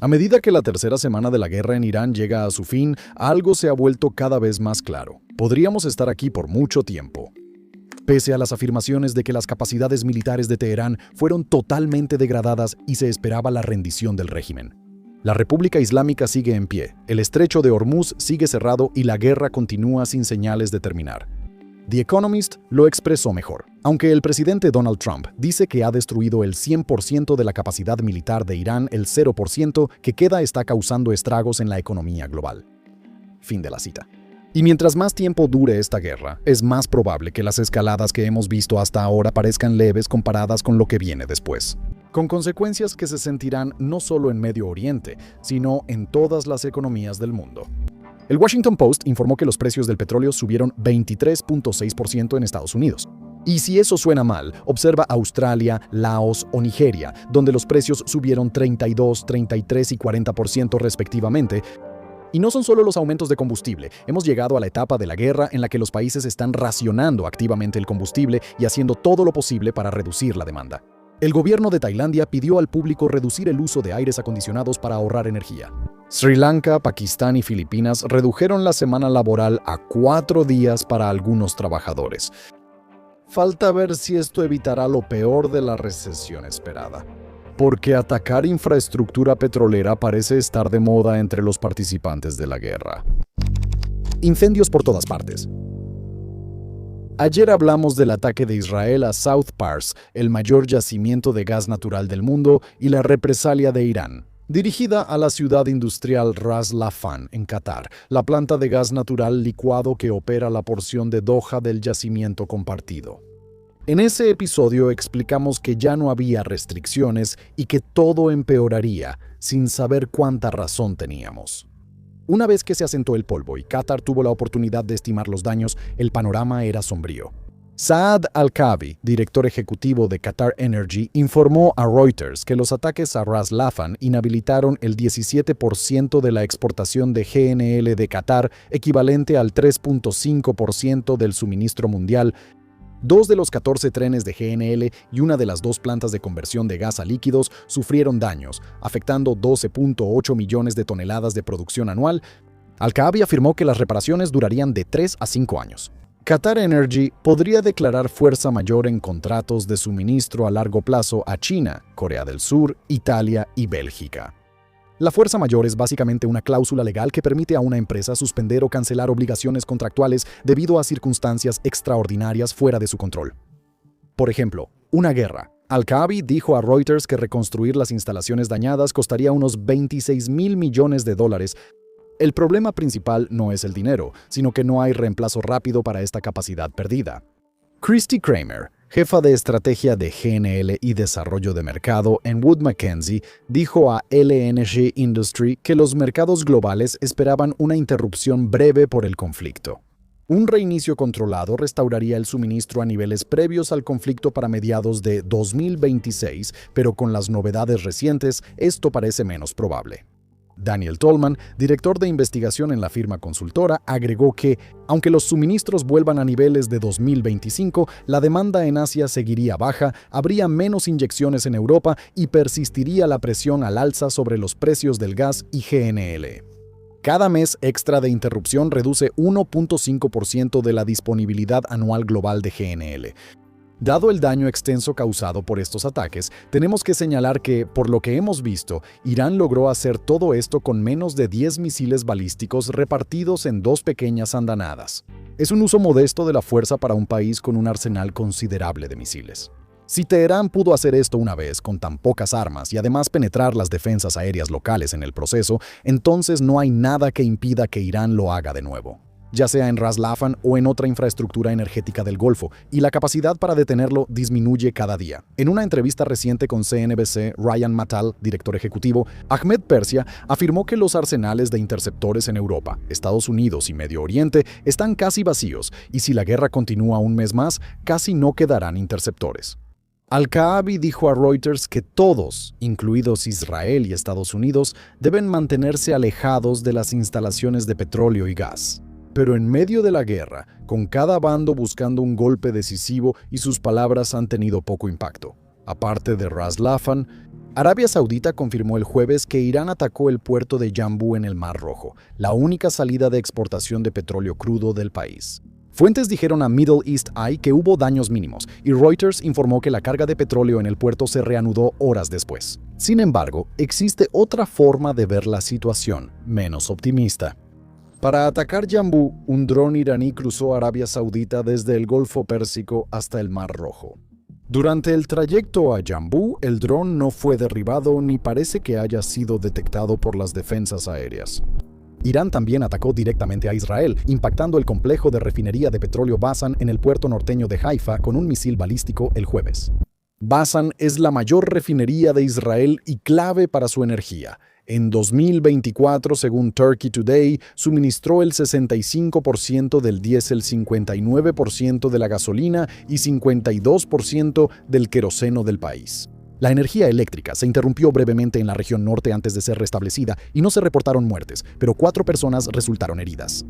A medida que la tercera semana de la guerra en Irán llega a su fin, algo se ha vuelto cada vez más claro. Podríamos estar aquí por mucho tiempo. Pese a las afirmaciones de que las capacidades militares de Teherán fueron totalmente degradadas y se esperaba la rendición del régimen. La República Islámica sigue en pie, el estrecho de Hormuz sigue cerrado y la guerra continúa sin señales de terminar. The Economist lo expresó mejor. Aunque el presidente Donald Trump dice que ha destruido el 100% de la capacidad militar de Irán, el 0% que queda está causando estragos en la economía global. Fin de la cita. Y mientras más tiempo dure esta guerra, es más probable que las escaladas que hemos visto hasta ahora parezcan leves comparadas con lo que viene después, con consecuencias que se sentirán no solo en Medio Oriente, sino en todas las economías del mundo. El Washington Post informó que los precios del petróleo subieron 23.6% en Estados Unidos. Y si eso suena mal, observa Australia, Laos o Nigeria, donde los precios subieron 32, 33 y 40% respectivamente. Y no son solo los aumentos de combustible, hemos llegado a la etapa de la guerra en la que los países están racionando activamente el combustible y haciendo todo lo posible para reducir la demanda. El gobierno de Tailandia pidió al público reducir el uso de aires acondicionados para ahorrar energía. Sri Lanka, Pakistán y Filipinas redujeron la semana laboral a 4 días para algunos trabajadores. Falta ver si esto evitará lo peor de la recesión esperada, porque atacar infraestructura petrolera parece estar de moda entre los participantes de la guerra. Incendios por todas partes. Ayer hablamos del ataque de Israel a South Pars, el mayor yacimiento de gas natural del mundo, y la represalia de Irán, dirigida a la ciudad industrial Ras Laffan, en Qatar, la planta de gas natural licuado que opera la porción de Doha del yacimiento compartido. En ese episodio explicamos que ya no había restricciones y que todo empeoraría sin saber cuánta razón teníamos. Una vez que se asentó el polvo y Qatar tuvo la oportunidad de estimar los daños, el panorama era sombrío. Saad Al-Kaabi, director ejecutivo de Qatar Energy, informó a Reuters que los ataques a Ras Laffan inhabilitaron el 17% de la exportación de GNL de Qatar, equivalente al 3.5% del suministro mundial. 2 de los 14 trenes de GNL y una de las 2 plantas de conversión de gas a líquidos sufrieron daños, afectando 12.8 millones de toneladas de producción anual. Al-Kaabi afirmó que las reparaciones durarían de 3 a 5 años. Qatar Energy podría declarar fuerza mayor en contratos de suministro a largo plazo a China, Corea del Sur, Italia y Bélgica. La fuerza mayor es básicamente una cláusula legal que permite a una empresa suspender o cancelar obligaciones contractuales debido a circunstancias extraordinarias fuera de su control. Por ejemplo, una guerra. Al-Kaabi dijo a Reuters que reconstruir las instalaciones dañadas costaría unos 26.000 millones de dólares. El problema principal no es el dinero, sino que no hay reemplazo rápido para esta capacidad perdida. Christy Kramer, jefa de estrategia de GNL y desarrollo de mercado en Wood Mackenzie, dijo a LNG Industry que los mercados globales esperaban una interrupción breve por el conflicto. Un reinicio controlado restauraría el suministro a niveles previos al conflicto para mediados de 2026, pero con las novedades recientes, esto parece menos probable. Daniel Tolman, director de investigación en la firma consultora, agregó que, aunque los suministros vuelvan a niveles de 2025, la demanda en Asia seguiría baja, habría menos inyecciones en Europa y persistiría la presión al alza sobre los precios del gas y GNL. Cada mes extra de interrupción reduce 1.5% de la disponibilidad anual global de GNL. Dado el daño extenso causado por estos ataques, tenemos que señalar que, por lo que hemos visto, Irán logró hacer todo esto con menos de 10 misiles balísticos repartidos en 2 pequeñas andanadas. Es un uso modesto de la fuerza para un país con un arsenal considerable de misiles. Si Teherán pudo hacer esto una vez con tan pocas armas y además penetrar las defensas aéreas locales en el proceso, entonces no hay nada que impida que Irán lo haga de nuevo, ya sea en Ras Laffan o en otra infraestructura energética del Golfo, y la capacidad para detenerlo disminuye cada día. En una entrevista reciente con CNBC, Ryan Mattal, director ejecutivo, Ahmed Persia afirmó que los arsenales de interceptores en Europa, Estados Unidos y Medio Oriente están casi vacíos, y si la guerra continúa un mes más, casi no quedarán interceptores. Al-Kaabi dijo a Reuters que todos, incluidos Israel y Estados Unidos, deben mantenerse alejados de las instalaciones de petróleo y gas. Pero en medio de la guerra, con cada bando buscando un golpe decisivo, y sus palabras han tenido poco impacto. Aparte de Ras Laffan, Arabia Saudita confirmó el jueves que Irán atacó el puerto de Yanbu en el Mar Rojo, la única salida de exportación de petróleo crudo del país. Fuentes dijeron a Middle East Eye que hubo daños mínimos, y Reuters informó que la carga de petróleo en el puerto se reanudó horas después. Sin embargo, existe otra forma de ver la situación, menos optimista. Para atacar Yanbu, un dron iraní cruzó Arabia Saudita desde el Golfo Pérsico hasta el Mar Rojo. Durante el trayecto a Yanbu, el dron no fue derribado ni parece que haya sido detectado por las defensas aéreas. Irán también atacó directamente a Israel, impactando el complejo de refinería de petróleo Basan en el puerto norteño de Haifa con un misil balístico el jueves. Basan es la mayor refinería de Israel y clave para su energía. En 2024, según Turkey Today, suministró el 65% del diésel, 59% de la gasolina y 52% del queroseno del país. La energía eléctrica se interrumpió brevemente en la región norte antes de ser restablecida y no se reportaron muertes, pero 4 personas resultaron heridas.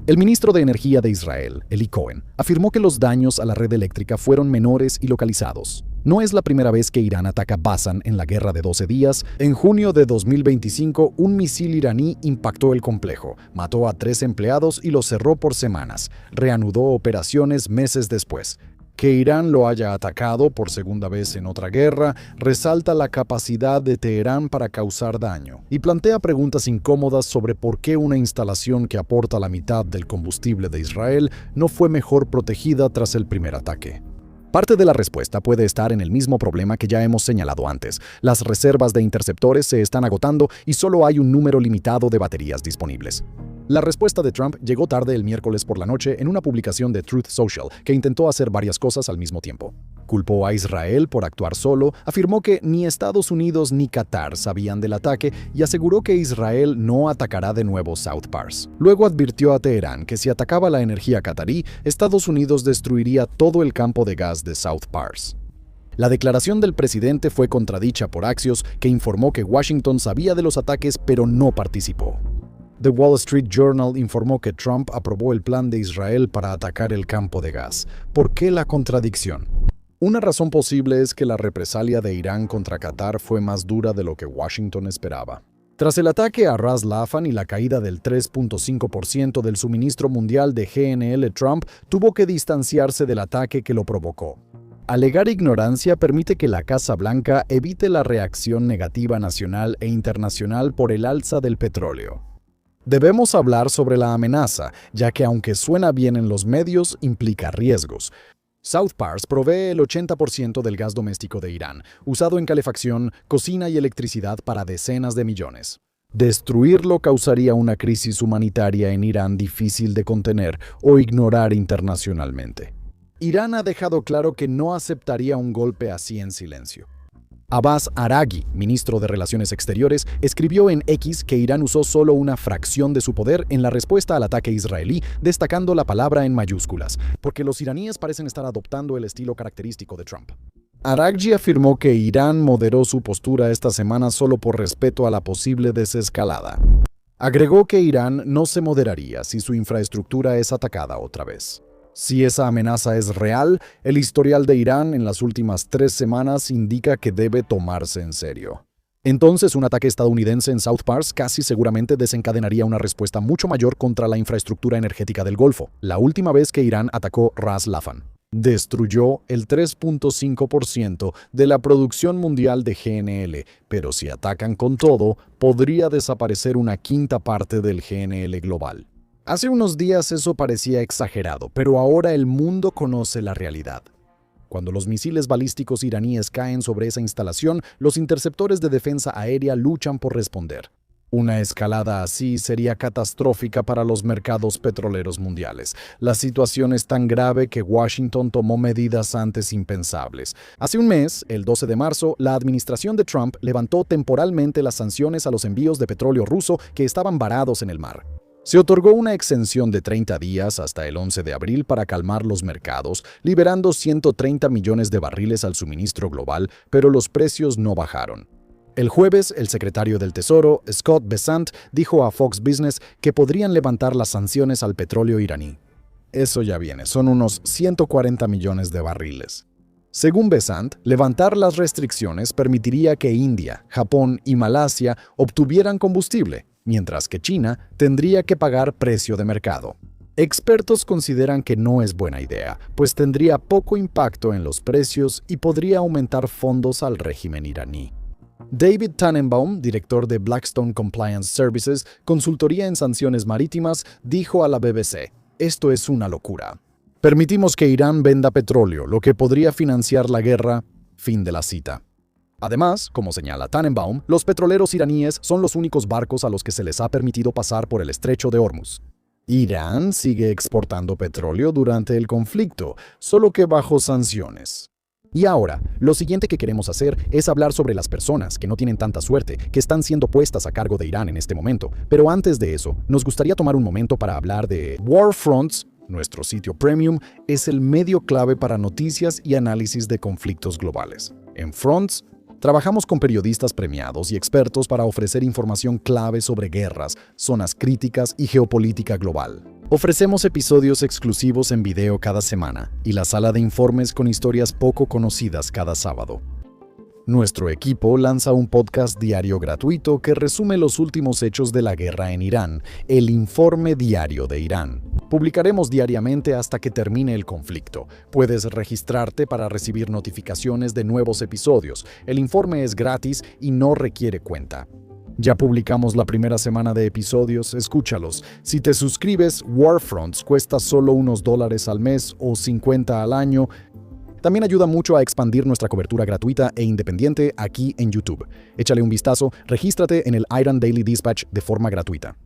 El ministro de Energía de Israel, Eli Cohen, afirmó que los daños a la red eléctrica fueron menores y localizados. No es la primera vez que Irán ataca Basan en la guerra de 12 días. En junio de 2025, un misil iraní impactó el complejo, mató a 3 empleados y lo cerró por semanas. Reanudó operaciones meses después. Que Irán lo haya atacado por segunda vez en otra guerra resalta la capacidad de Teherán para causar daño y plantea preguntas incómodas sobre por qué una instalación que aporta la mitad del combustible de Israel no fue mejor protegida tras el primer ataque. Parte de la respuesta puede estar en el mismo problema que ya hemos señalado antes. Las reservas de interceptores se están agotando y solo hay un número limitado de baterías disponibles. La respuesta de Trump llegó tarde el miércoles por la noche en una publicación de Truth Social que intentó hacer varias cosas al mismo tiempo. Culpó a Israel por actuar solo, afirmó que ni Estados Unidos ni Qatar sabían del ataque y aseguró que Israel no atacará de nuevo South Pars. Luego advirtió a Teherán que si atacaba la energía qatarí, Estados Unidos destruiría todo el campo de gas de South Pars. La declaración del presidente fue contradicha por Axios, que informó que Washington sabía de los ataques pero no participó. The Wall Street Journal informó que Trump aprobó el plan de Israel para atacar el campo de gas. ¿Por qué la contradicción? Una razón posible es que la represalia de Irán contra Qatar fue más dura de lo que Washington esperaba. Tras el ataque a Ras Laffan y la caída del 3.5% del suministro mundial de GNL, Trump tuvo que distanciarse del ataque que lo provocó. Alegar ignorancia permite que la Casa Blanca evite la reacción negativa nacional e internacional por el alza del petróleo. Debemos hablar sobre la amenaza, ya que aunque suena bien en los medios, implica riesgos. South Pars provee el 80% del gas doméstico de Irán, usado en calefacción, cocina y electricidad para decenas de millones. Destruirlo causaría una crisis humanitaria en Irán difícil de contener o ignorar internacionalmente. Irán ha dejado claro que no aceptaría un golpe así en silencio. Abbas Araghi, ministro de Relaciones Exteriores, escribió en X que Irán usó solo una fracción de su poder en la respuesta al ataque israelí, destacando la palabra en mayúsculas, porque los iraníes parecen estar adoptando el estilo característico de Trump. Araghi afirmó que Irán moderó su postura esta semana solo por respeto a la posible desescalada. Agregó que Irán no se moderaría si su infraestructura es atacada otra vez. Si esa amenaza es real, el historial de Irán en las últimas 3 semanas indica que debe tomarse en serio. Entonces, un ataque estadounidense en South Pars casi seguramente desencadenaría una respuesta mucho mayor contra la infraestructura energética del Golfo, la última vez que Irán atacó Ras Laffan. Destruyó el 3.5% de la producción mundial de GNL, pero si atacan con todo, podría desaparecer una quinta parte del GNL global. Hace unos días eso parecía exagerado, pero ahora el mundo conoce la realidad. Cuando los misiles balísticos iraníes caen sobre esa instalación, los interceptores de defensa aérea luchan por responder. Una escalada así sería catastrófica para los mercados petroleros mundiales. La situación es tan grave que Washington tomó medidas antes impensables. Hace un mes, el 12 de marzo, la administración de Trump levantó temporalmente las sanciones a los envíos de petróleo ruso que estaban varados en el mar. Se otorgó una exención de 30 días hasta el 11 de abril para calmar los mercados, liberando 130 millones de barriles al suministro global, pero los precios no bajaron. El jueves, el secretario del Tesoro, Scott Bessent, dijo a Fox Business que podrían levantar las sanciones al petróleo iraní. Eso ya viene, son unos 140 millones de barriles. Según Besant, levantar las restricciones permitiría que India, Japón y Malasia obtuvieran combustible, mientras que China tendría que pagar precio de mercado. Expertos consideran que no es buena idea, pues tendría poco impacto en los precios y podría aumentar fondos al régimen iraní. David Tannenbaum, director de Blackstone Compliance Services, consultoría en sanciones marítimas, dijo a la BBC: «Esto es una locura. Permitimos que Irán venda petróleo, lo que podría financiar la guerra». Fin de la cita. Además, como señala Tannenbaum, los petroleros iraníes son los únicos barcos a los que se les ha permitido pasar por el estrecho de Hormuz. Irán sigue exportando petróleo durante el conflicto, solo que bajo sanciones. Y ahora, lo siguiente que queremos hacer es hablar sobre las personas que no tienen tanta suerte, que están siendo puestas a cargo de Irán en este momento. Pero antes de eso, nos gustaría tomar un momento para hablar de Warfronts. Nuestro sitio premium es el medio clave para noticias y análisis de conflictos globales. En Fronts, trabajamos con periodistas premiados y expertos para ofrecer información clave sobre guerras, zonas críticas y geopolítica global. Ofrecemos episodios exclusivos en video cada semana y la sala de informes con historias poco conocidas cada sábado. Nuestro equipo lanza un podcast diario gratuito que resume los últimos hechos de la guerra en Irán, el Informe Diario de Irán. Publicaremos diariamente hasta que termine el conflicto. Puedes registrarte para recibir notificaciones de nuevos episodios. El informe es gratis y no requiere cuenta. Ya publicamos la primera semana de episodios, escúchalos. Si te suscribes, Warfronts cuesta solo unos $1 al mes o $50 al año. También ayuda mucho a expandir nuestra cobertura gratuita e independiente aquí en YouTube. Échale un vistazo, regístrate en el Iran Daily Dispatch de forma gratuita.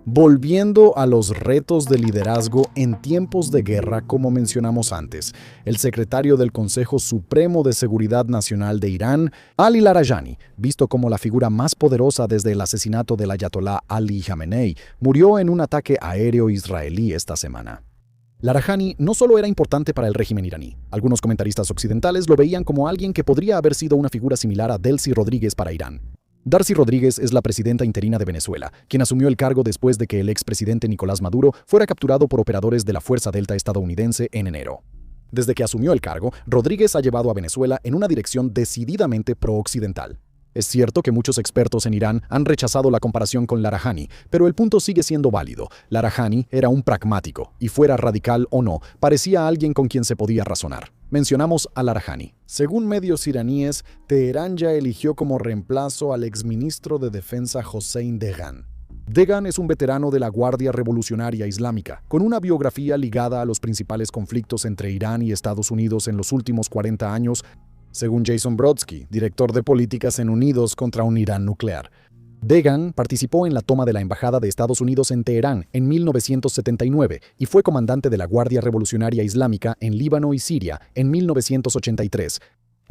Volviendo a los retos de liderazgo en tiempos de guerra, como mencionamos antes, el secretario del Consejo Supremo de Seguridad Nacional de Irán, Ali Larijani, visto como la figura más poderosa desde el asesinato del ayatolá Ali Khamenei, murió en un ataque aéreo israelí esta semana. Larijani no solo era importante para el régimen iraní. Algunos comentaristas occidentales lo veían como alguien que podría haber sido una figura similar a Delcy Rodríguez para Irán. Darcy Rodríguez es la presidenta interina de Venezuela, quien asumió el cargo después de que el expresidente Nicolás Maduro fuera capturado por operadores de la Fuerza Delta estadounidense en enero. Desde que asumió el cargo, Rodríguez ha llevado a Venezuela en una dirección decididamente pro-occidental. Es cierto que muchos expertos en Irán han rechazado la comparación con Larijani, pero el punto sigue siendo válido. Larijani era un pragmático, y fuera radical o no, parecía alguien con quien se podía razonar. Mencionamos a Larijani. Según medios iraníes, Teherán ya eligió como reemplazo al exministro de Defensa Hossein Deghan. Deghan es un veterano de la Guardia Revolucionaria Islámica, con una biografía ligada a los principales conflictos entre Irán y Estados Unidos en los últimos 40 años, según Jason Brodsky, director de políticas en Unidos contra un Irán nuclear. Deghan participó en la toma de la Embajada de Estados Unidos en Teherán en 1979 y fue comandante de la Guardia Revolucionaria Islámica en Líbano y Siria en 1983.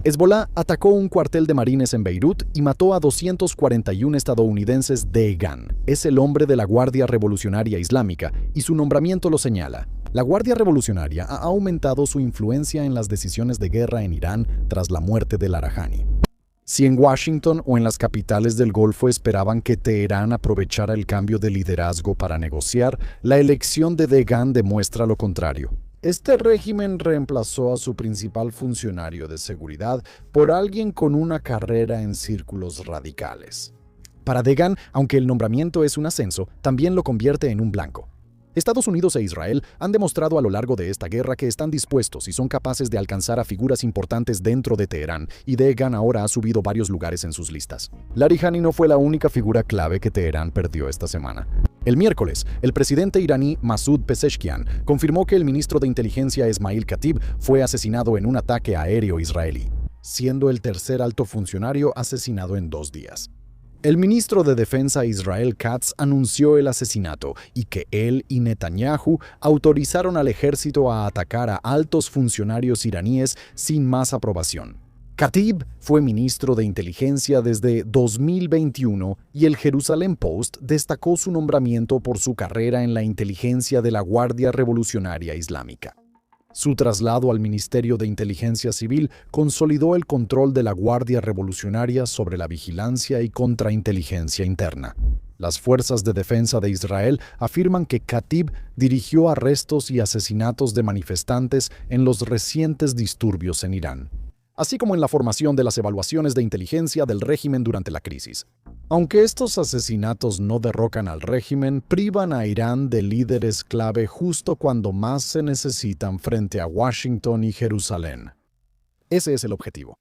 Hezbollah atacó un cuartel de marines en Beirut y mató a 241 estadounidenses. Deghan es el hombre de la Guardia Revolucionaria Islámica y su nombramiento lo señala. La Guardia Revolucionaria ha aumentado su influencia en las decisiones de guerra en Irán tras la muerte de Larijani. Si en Washington o en las capitales del Golfo esperaban que Teherán aprovechara el cambio de liderazgo para negociar, la elección de Deghan demuestra lo contrario. Este régimen reemplazó a su principal funcionario de seguridad por alguien con una carrera en círculos radicales. Para Deghan, aunque el nombramiento es un ascenso, también lo convierte en un blanco. Estados Unidos e Israel han demostrado a lo largo de esta guerra que están dispuestos y son capaces de alcanzar a figuras importantes dentro de Teherán, y Deghan ahora ha subido varios lugares en sus listas. Larijani no fue la única figura clave que Teherán perdió esta semana. El miércoles, el presidente iraní Masoud Pezeshkian confirmó que el ministro de Inteligencia Esmail Khatib fue asesinado en un ataque aéreo israelí, siendo el tercer alto funcionario asesinado en 2 días. El ministro de Defensa Israel Katz anunció el asesinato y que él y Netanyahu autorizaron al ejército a atacar a altos funcionarios iraníes sin más aprobación. Khatib fue ministro de Inteligencia desde 2021 y el Jerusalem Post destacó su nombramiento por su carrera en la inteligencia de la Guardia Revolucionaria Islámica. Su traslado al Ministerio de Inteligencia Civil consolidó el control de la Guardia Revolucionaria sobre la vigilancia y contrainteligencia interna. Las fuerzas de defensa de Israel afirman que Khatib dirigió arrestos y asesinatos de manifestantes en los recientes disturbios en Irán. así como en la formación de las evaluaciones de inteligencia del régimen durante la crisis. Aunque estos asesinatos no derrocan al régimen, privan a Irán de líderes clave justo cuando más se necesitan frente a Washington y Jerusalén. Ese es el objetivo.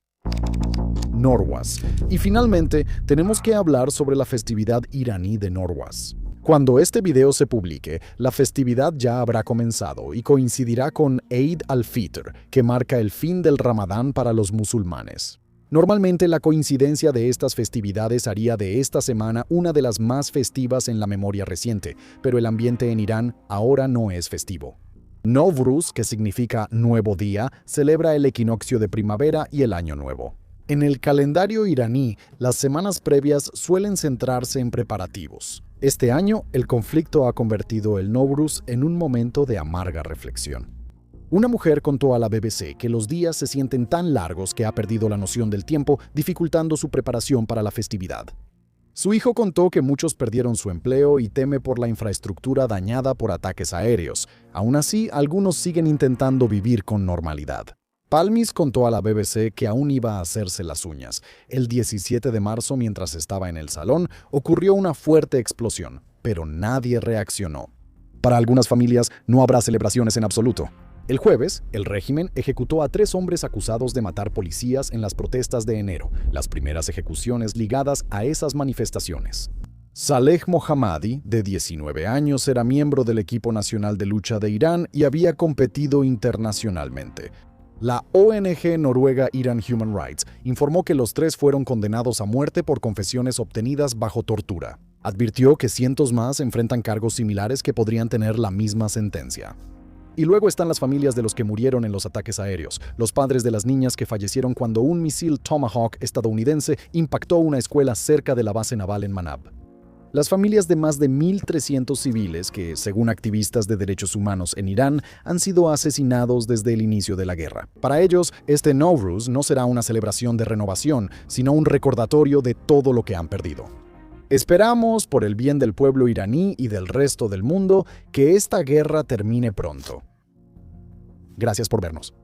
Nowruz. Y finalmente, tenemos que hablar sobre la festividad iraní de Nowruz. Cuando este video se publique, la festividad ya habrá comenzado y coincidirá con Eid al-Fitr, que marca el fin del Ramadán para los musulmanes. Normalmente la coincidencia de estas festividades haría de esta semana una de las más festivas en la memoria reciente, pero el ambiente en Irán ahora no es festivo. Nowruz, que significa nuevo día, celebra el equinoccio de primavera y el año nuevo. En el calendario iraní, las semanas previas suelen centrarse en preparativos. Este año, el conflicto ha convertido el Nowruz en un momento de amarga reflexión. Una mujer contó a la BBC que los días se sienten tan largos que ha perdido la noción del tiempo, dificultando su preparación para la festividad. Su hijo contó que muchos perdieron su empleo y teme por la infraestructura dañada por ataques aéreos. Aún así, algunos siguen intentando vivir con normalidad. Palmis contó a la BBC que aún iba a hacerse las uñas. El 17 de marzo, mientras estaba en el salón, ocurrió una fuerte explosión, pero nadie reaccionó. Para algunas familias, no habrá celebraciones en absoluto. El jueves, el régimen ejecutó a 3 hombres acusados de matar policías en las protestas de enero, las primeras ejecuciones ligadas a esas manifestaciones. Saleh Mohammadi, de 19 años, era miembro del equipo nacional de lucha de Irán y había competido internacionalmente. La ONG noruega Iran Human Rights informó que los 3 fueron condenados a muerte por confesiones obtenidas bajo tortura. Advirtió que cientos más enfrentan cargos similares que podrían tener la misma sentencia. Y luego están las familias de los que murieron en los ataques aéreos, los padres de las niñas que fallecieron cuando un misil Tomahawk estadounidense impactó una escuela cerca de la base naval en Manab. Las familias de más de 1.300 civiles que, según activistas de derechos humanos en Irán, han sido asesinados desde el inicio de la guerra. Para ellos, este Nowruz no será una celebración de renovación, sino un recordatorio de todo lo que han perdido. Esperamos, por el bien del pueblo iraní y del resto del mundo, que esta guerra termine pronto. Gracias por vernos.